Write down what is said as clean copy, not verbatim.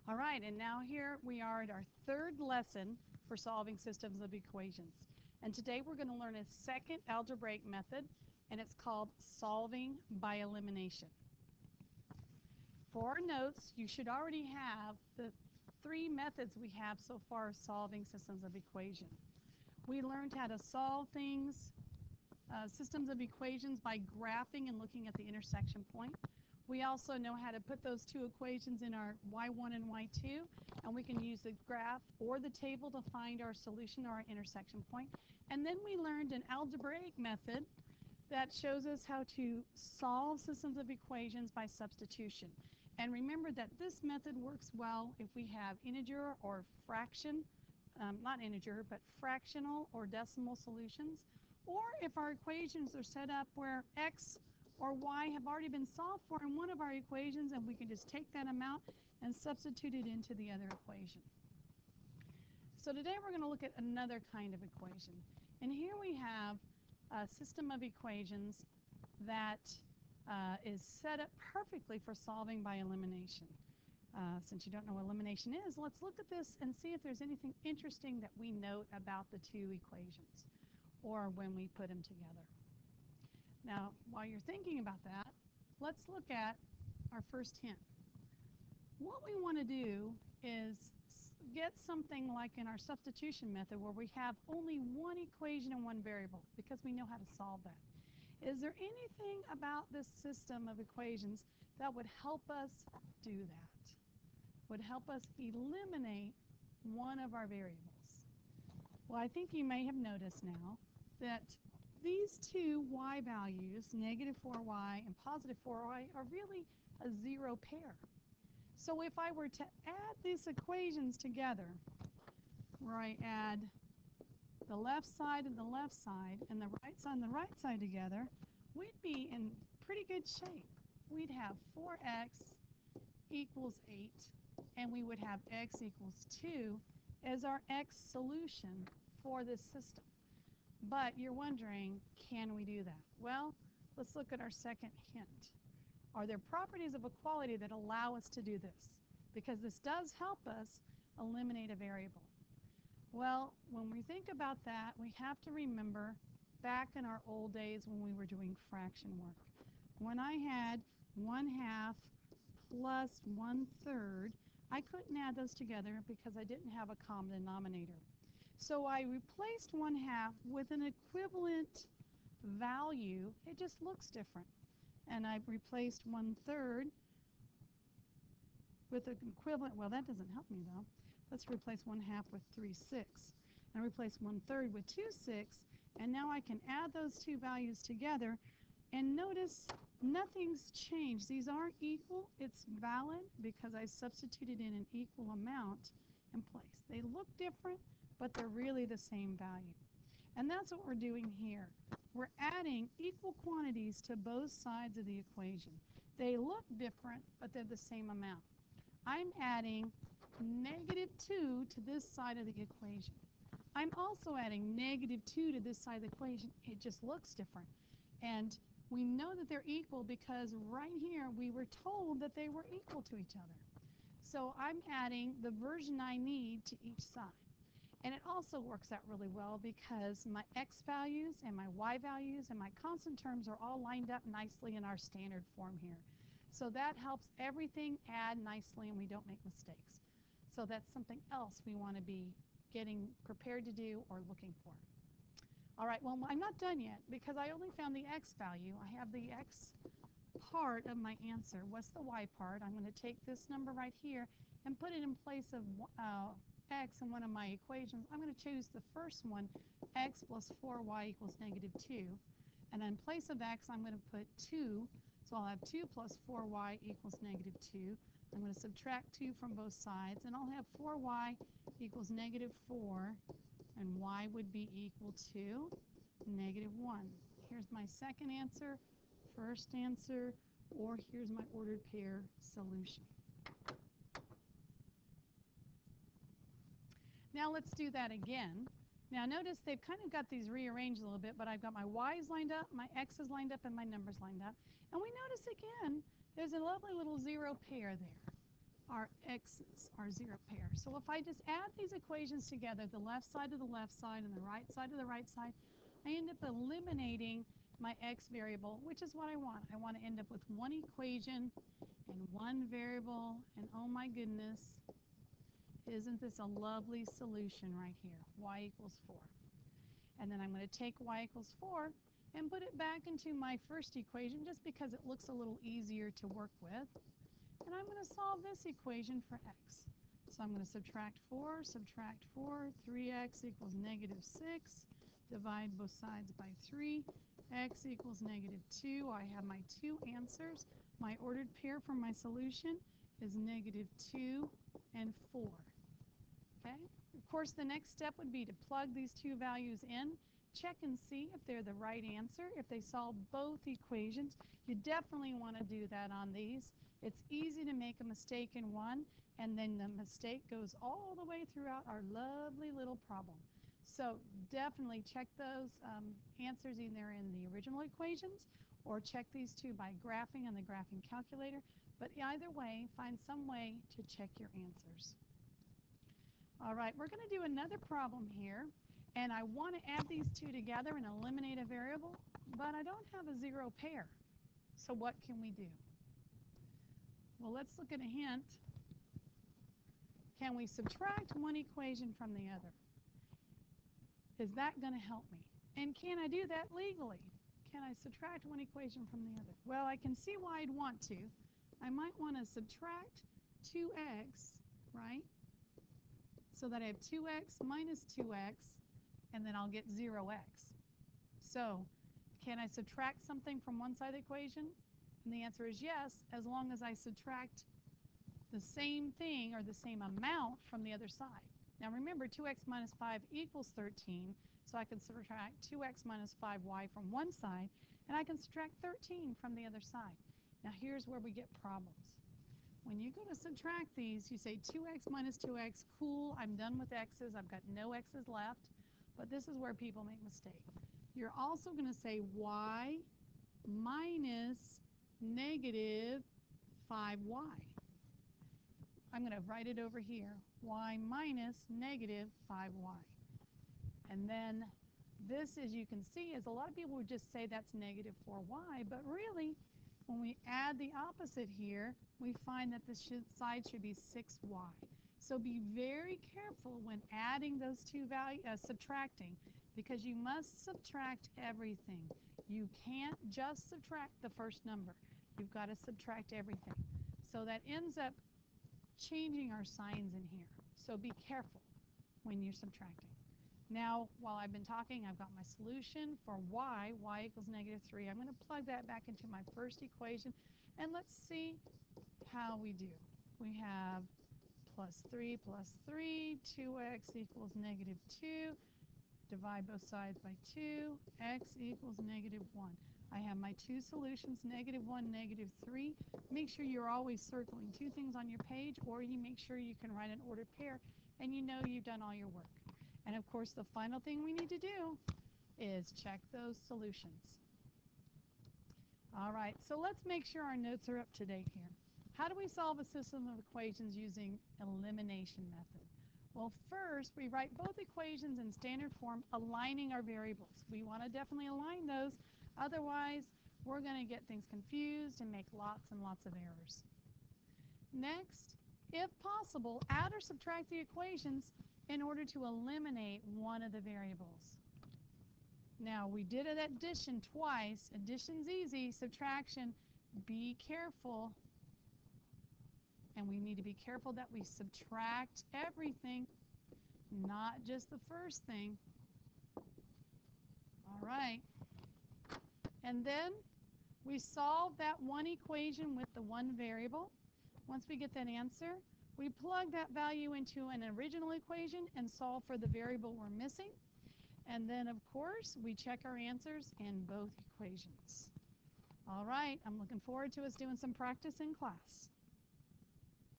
All right, and now here we are at our third lesson for solving systems of equations. And today we're going to learn a second algebraic method, and it's called solving by elimination. For our notes, you should already have the three methods we have so far solving systems of equation. We learned how to solve things, systems of equations by graphing and looking at the intersection point. We also know how to put those two equations in our y1 and y2, and we can use the graph or the table to find our solution or our intersection point. And then we learned an algebraic method that shows us how to solve systems of equations by substitution. And remember that this method works well if we have integer or fraction, not integer, but fractional or decimal solutions, or if our equations are set up where x or y have already been solved for in one of our equations, and we can just take that amount and substitute it into the other equation. So today we're going to look at another kind of equation. And here we have a system of equations that is set up perfectly for solving by elimination. Since you don't know what elimination is, let's look at this and see if there's anything interesting that we note about the two equations or when we put them together. Now, while you're thinking about that, let's look at our first hint. What we want to do is get something like in our substitution method where we have only one equation and one variable because we know how to solve that. Is there anything about this system of equations that would help us do that? Would help us eliminate one of our variables? Well, I think you may have noticed now that these two y values, negative 4y and positive 4y, are really a zero pair. So if I were to add these equations together, where I add the left side and the left side and the right side and the right side together, we'd be in pretty good shape. We'd have 4x equals 8, and we would have x equals 2 as our x solution for this system. But you're wondering, can we do that? Well, let's look at our second hint. Are there properties of equality that allow us to do this? Because this does help us eliminate a variable. Well, when we think about that, we have to remember back in our old days when we were doing fraction work. When I had 1/2 plus 1/3, I couldn't add those together because I didn't have a common denominator. So I replaced 1/2 with an equivalent value. It just looks different. And I replaced 1/3 with an equivalent, well, that doesn't help me though. Let's replace 1/2 with 3/6. And replace 1/3 with 2/6. And now I can add those two values together. And notice nothing's changed. These aren't equal. It's valid because I substituted in an equal amount in place. They look different, but they're really the same value. And that's what we're doing here. We're adding equal quantities to both sides of the equation. They look different, but they're the same amount. I'm adding -2 to this side of the equation. I'm also adding -2 to this side of the equation. It just looks different. And we know that they're equal because right here we were told that they were equal to each other. So I'm adding the version I need to each side. And it also works out really well because my x values and my y values and my constant terms are all lined up nicely in our standard form here. So that helps everything add nicely and we don't make mistakes. So that's something else we want to be getting prepared to do or looking for. All right, well, I'm not done yet because I only found the x value. I have the x part of my answer. What's the y part? I'm going to take this number right here and put it in place of x in one of my equations. I'm going to choose the first one, x plus 4y equals -2. And in place of x, I'm going to put 2. So I'll have 2 plus 4y equals -2. I'm going to subtract 2 from both sides, and I'll have 4y equals -4, and y would be equal to -1. Here's my second answer, first answer, or here's my ordered pair solution. Now let's do that again. Now notice they've kind of got these rearranged a little bit, but I've got my y's lined up, my x's lined up, and my numbers lined up. And we notice again, there's a lovely little zero pair there. our x's are zero pair. So if I just add these equations together, the left side of the left side and the right side of the right side, I end up eliminating my x variable, which is what I want. I want to end up with one equation and one variable, and oh my goodness, isn't this a lovely solution right here? Y equals 4. And then I'm going to take y equals 4 and put it back into my first equation just because it looks a little easier to work with. And I'm going to solve this equation for x. So I'm going to subtract 4, 3x equals negative 6, divide both sides by 3, x equals negative 2. I have my two answers. My ordered pair for my solution is negative 2 and 4. Okay? Of course, the next step would be to plug these two values in, check and see if they're the right answer, if they solve both equations. You definitely want to do that on these. It's easy to make a mistake in one, and then the mistake goes all the way throughout our lovely little problem. So definitely check those answers either in the original equations or check these two by graphing on the graphing calculator. But either way, find some way to check your answers. All right, we're going to do another problem here, and I want to add these two together and eliminate a variable, but I don't have a zero pair. So what can we do? Well, let's look at a hint. Can we subtract one equation from the other? Is that going to help me? And can I do that legally? Can I subtract one equation from the other? Well, I can see why I'd want to. I might want to subtract 2x, right? So that I have 2x minus 2x, and then I'll get 0x. So, can I subtract something from one side of the equation? And the answer is yes, as long as I subtract the same thing or the same amount from the other side. Now remember, 2x minus 5 equals 13, so I can subtract 2x minus 5y from one side, and I can subtract 13 from the other side. Now here's where we get problems. When you go to subtract these, you say 2x minus 2x, cool, I'm done with x's, I've got no x's left, but this is where people make mistakes. You're also going to say y minus negative 5y. I'm going to write it over here, y minus negative 5y. And then this, as you can see, is a lot of people would just say that's negative 4y, but really, when we add the opposite here, we find that this side should be 6y. So be very careful when adding those two values, subtracting, because you must subtract everything. You can't just subtract the first number. You've got to subtract everything. So that ends up changing our signs in here. So be careful when you're subtracting. Now, while I've been talking, I've got my solution for y equals negative 3. I'm going to plug that back into my first equation, and let's see how we do. We have plus 3, 2x equals negative 2. Divide both sides by 2, x equals negative 1. I have my two solutions, negative 1, negative 3. Make sure you're always circling two things on your page, or you make sure you can write an ordered pair, and you know you've done all your work. And of course, the final thing we need to do is check those solutions. All right, so let's make sure our notes are up to date here. How do we solve a system of equations using elimination method? Well, first, we write both equations in standard form, aligning our variables. We want to definitely align those, otherwise we're going to get things confused and make lots and lots of errors. Next, if possible, add or subtract the equations in order to eliminate one of the variables. Now, we did an addition twice. Addition's easy. Subtraction, be careful. And we need to be careful that we subtract everything, not just the first thing. All right. And then we solve that one equation with the one variable. Once we get that answer, we plug that value into an original equation and solve for the variable we're missing. And then, of course, we check our answers in both equations. All right, I'm looking forward to us doing some practice in class.